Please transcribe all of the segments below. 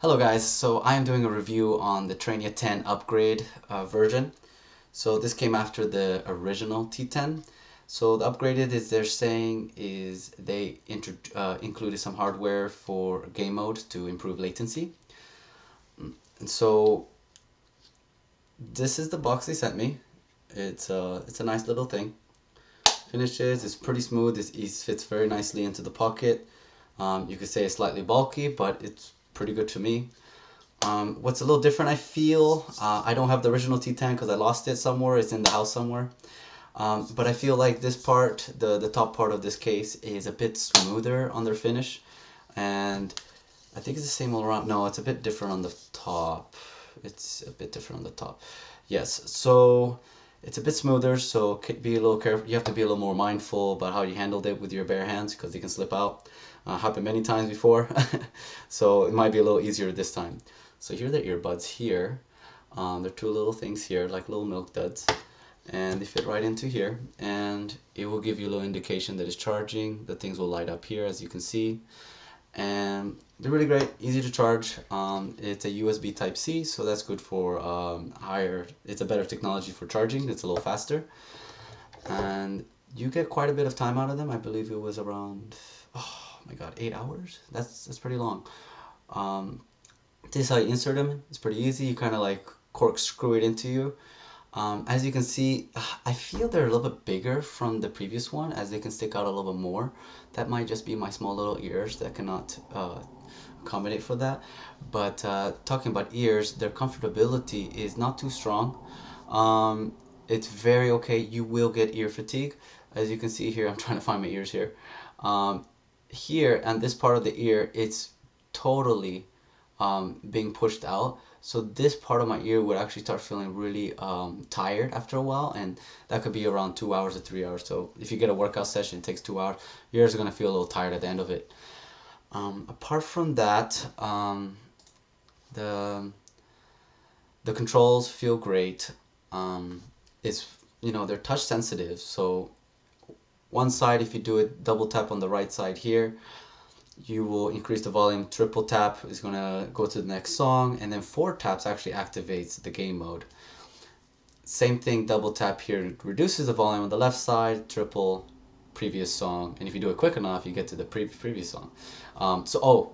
Hello guys, so I am doing a review on the Tranya 10 upgrade version. So this came after the original T10. So the upgraded is they're saying is they included some hardware for game mode to improve latency. And so this is the box they sent me. It's a nice little thing. Finishes, it's pretty smooth. It fits very nicely into the pocket. You could say it's slightly bulky, but it's pretty good to me. What's a little different, I feel, I don't have the original T10 because I lost it somewhere. It's in the house somewhere. But I feel like this part, the top part of this case, is a bit smoother on their finish. And I think it's the same all around. No, it's a bit different on the top. It's a bit different on the top. Yes, so it's a bit smoother, so be a little careful. You have to be a little more mindful about how you handled it with your bare hands because they can slip out. Happened many times before, so it might be a little easier this time. So here are the earbuds here. They're two little things here, like little milk duds, and they fit right into here, and it will give you a little indication that it's charging. The things will light up here, as you can see, and they're really great, easy to charge. It's a USB Type C, so that's good for it's a better technology for charging. It's a little faster, and you get quite a bit of time out of them. I believe it was around, oh my god, 8 hours. That's pretty long. This is how you insert them. It's pretty easy. You kind of like corkscrew it into you. As you can see, I feel they're a little bit bigger from the previous one, as they can stick out a little bit more. That might just be my small little ears that cannot accommodate for that. But talking about ears, their comfortability is not too strong. It's very okay. You will get ear fatigue. As you can see here, I'm trying to find my ears here. Here and this part of the ear, it's totally being pushed out. So this part of my ear would actually start feeling really tired after a while, and that could be around 2 hours or 3 hours. So if you get a workout session, it takes 2 hours. Your ears are gonna feel a little tired at the end of it. Apart from that, the the controls feel great. It's they're touch sensitive. So one side, if you do it double tap on the right side here, you will increase the volume. Triple tap is going to go to the next song, and then 4 taps actually activates the game mode. Same thing, double tap here reduces the volume on the left side, triple previous song, and if you do it quick enough, you get to the previous song.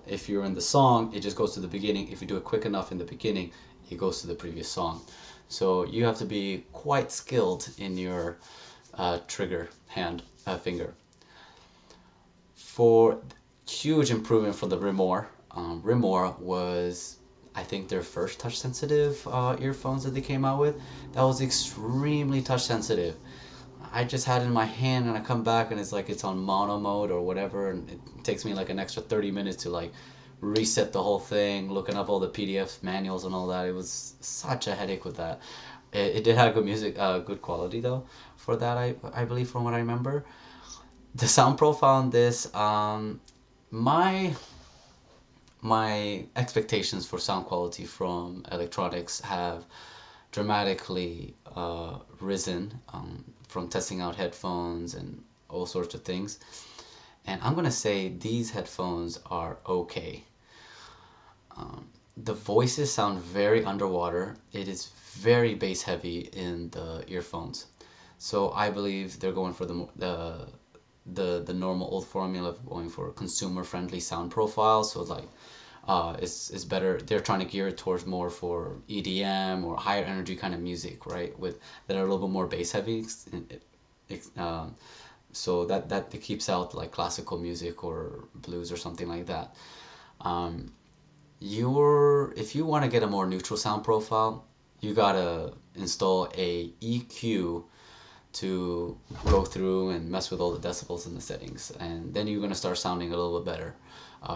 If you're in the song, it just goes to the beginning. If you do it quick enough in the beginning, it goes to the previous song. So you have to be quite skilled in your trigger finger. For huge improvement for the Rimor. Rimor was, I think, their first touch sensitive earphones that they came out with. That was extremely touch sensitive. I just had it in my hand and I come back and it's like it's on mono mode or whatever, and it takes me like an extra 30 minutes to like reset the whole thing, looking up all the PDF manuals and all that. It was such a headache with that. It did have good music, good quality though for that, I believe, from what I remember. The sound profile on this, my my expectations for sound quality from electronics have dramatically risen from testing out headphones and all sorts of things. And I'm gonna say these headphones are okay. The voices sound very underwater. It is very bass heavy in the earphones. So I believe they're going for the normal old formula of going for a consumer friendly sound profile. So like it's better. They're trying to gear it towards more for EDM or higher energy kind of music, right? With that are a little bit more bass heavy. So that it keeps out like classical music or blues or something like that. If you want to get a more neutral sound profile, you gotta install a EQ to go through and mess with all the decibels in the settings, and then you're gonna start sounding a little bit better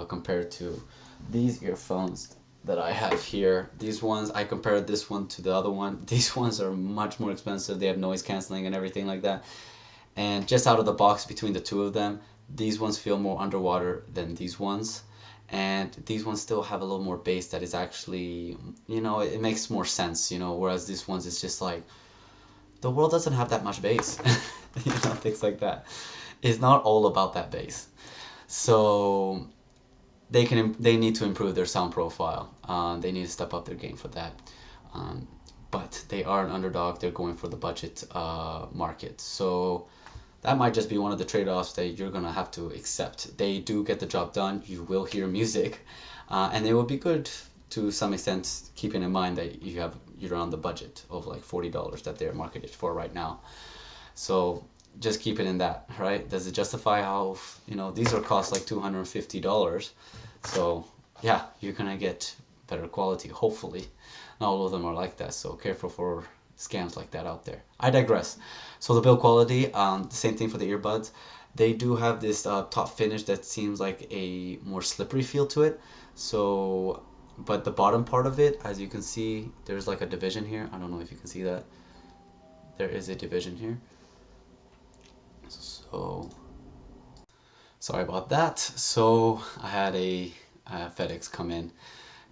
compared to these earphones that I have here. These ones, I compared this one to the other one. These ones are much more expensive. They have noise canceling and everything like that. And just out of the box between the two of them, these ones feel more underwater than these ones. And these ones still have a little more bass that is actually, it makes more sense, whereas these ones, it's just like, the world doesn't have that much bass, things like that. It's not all about that bass. So they need to improve their sound profile. They need to step up their game for that. Um, but they are an underdog. They're going for the budget market. So that might just be one of the trade-offs that you're gonna have to accept. They do get the job done. You will hear music, and it will be good to some extent, keeping in mind that you're on the budget of like $40 that they're marketed for right now. So just keep it in that, right? Does it justify how, these are cost like $250. So yeah, you're gonna get better quality, hopefully. Not all of them are like that, so careful for scams like that out there. I digress. So the build quality, same thing for the earbuds. They do have this top finish that seems like a more slippery feel to it. So, but the bottom part of it, as you can see, there's like a division here. I don't know if you can see that. There is a division here. So, sorry about that. So I had a FedEx come in.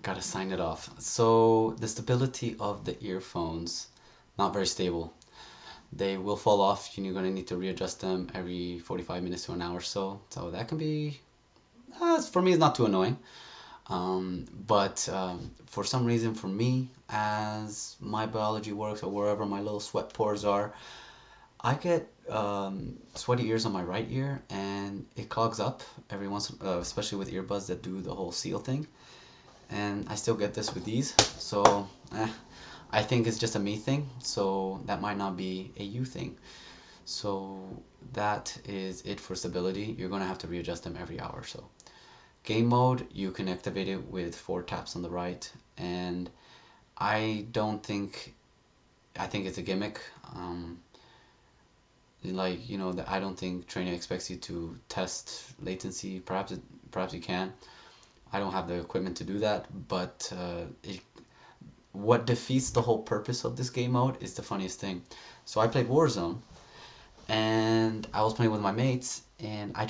Gotta sign it off. So the stability of the earphones, not very stable. They will fall off and you're gonna need to readjust them every 45 minutes to an hour or so. So that can be, for me, it's not too annoying. But for some reason, for me, as my biology works or wherever my little sweat pores are, I get sweaty ears on my right ear and it clogs up every once, especially with earbuds that do the whole seal thing. And I still get this with these, so I think it's just a me thing, so that might not be a you thing. So that is it for stability. You're gonna have to readjust them every hour or so. Game mode, you can activate it with 4 taps on the right, and I think it's a gimmick. I don't think Tranya expects you to test latency. Perhaps you can. I don't have the equipment to do that, but what defeats the whole purpose of this game mode is the funniest thing. So I played Warzone, and I was playing with my mates, and I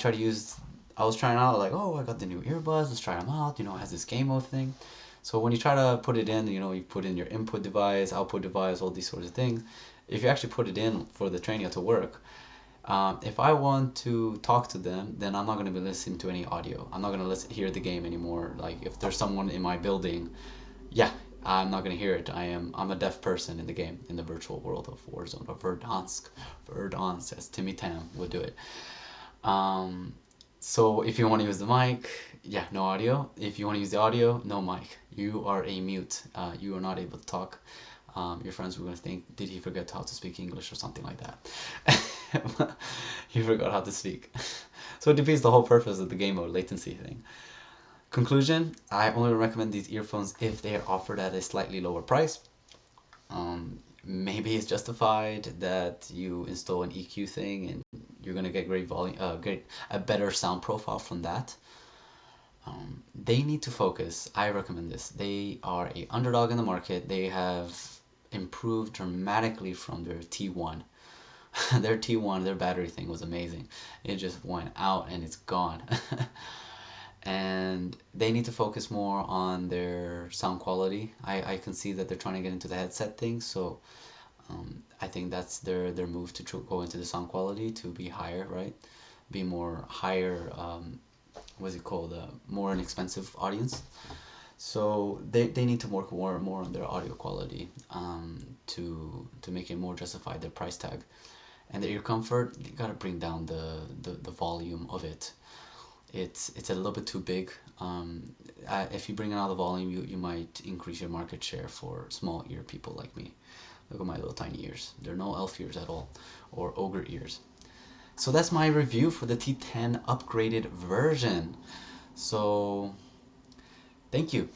was trying out, like, oh, I got the new earbuds, let's try them out, it has this game mode thing. So when you try to put it in, you put in your input device, output device, all these sorts of things. If you actually put it in for the Tranya to work, if I want to talk to them, then I'm not going to be listening to any audio. I'm not going to hear the game anymore. Like, if there's someone in my building, yeah, I'm not going to hear it. I'm a deaf person in the game, in the virtual world of Warzone, or Verdansk, as Timmy Tam would do it. So if you want to use the mic, yeah, no audio. If you want to use the audio, no mic. You are a mute. You are not able to talk. Your friends were going to think, did he forget how to speak English or something like that? He forgot how to speak. So it defeats the whole purpose of the game mode latency thing. Conclusion, I only recommend these earphones if they are offered at a slightly lower price. Maybe it's justified that you install an EQ thing and you're gonna get great volume, a better sound profile from that. They need to focus. I recommend this. They are a underdog in the market. They have improved dramatically from their T1. Their T1, their battery thing was amazing. It just went out and it's gone. And they need to focus more on their sound quality. I can see that they're trying to get into the headset thing, so I think that's their move to go into the sound quality to be higher, right? Be more higher, what's it called? More inexpensive audience. So they need to work more on their audio quality to make it more justified their price tag. And the ear comfort, you gotta bring down the volume of it. It's a little bit too big. If you bring down the volume, you might increase your market share for small ear people like me. Look at my little tiny ears. They're no elf ears at all, or ogre ears. So that's my review for the T10 upgraded version. So thank you.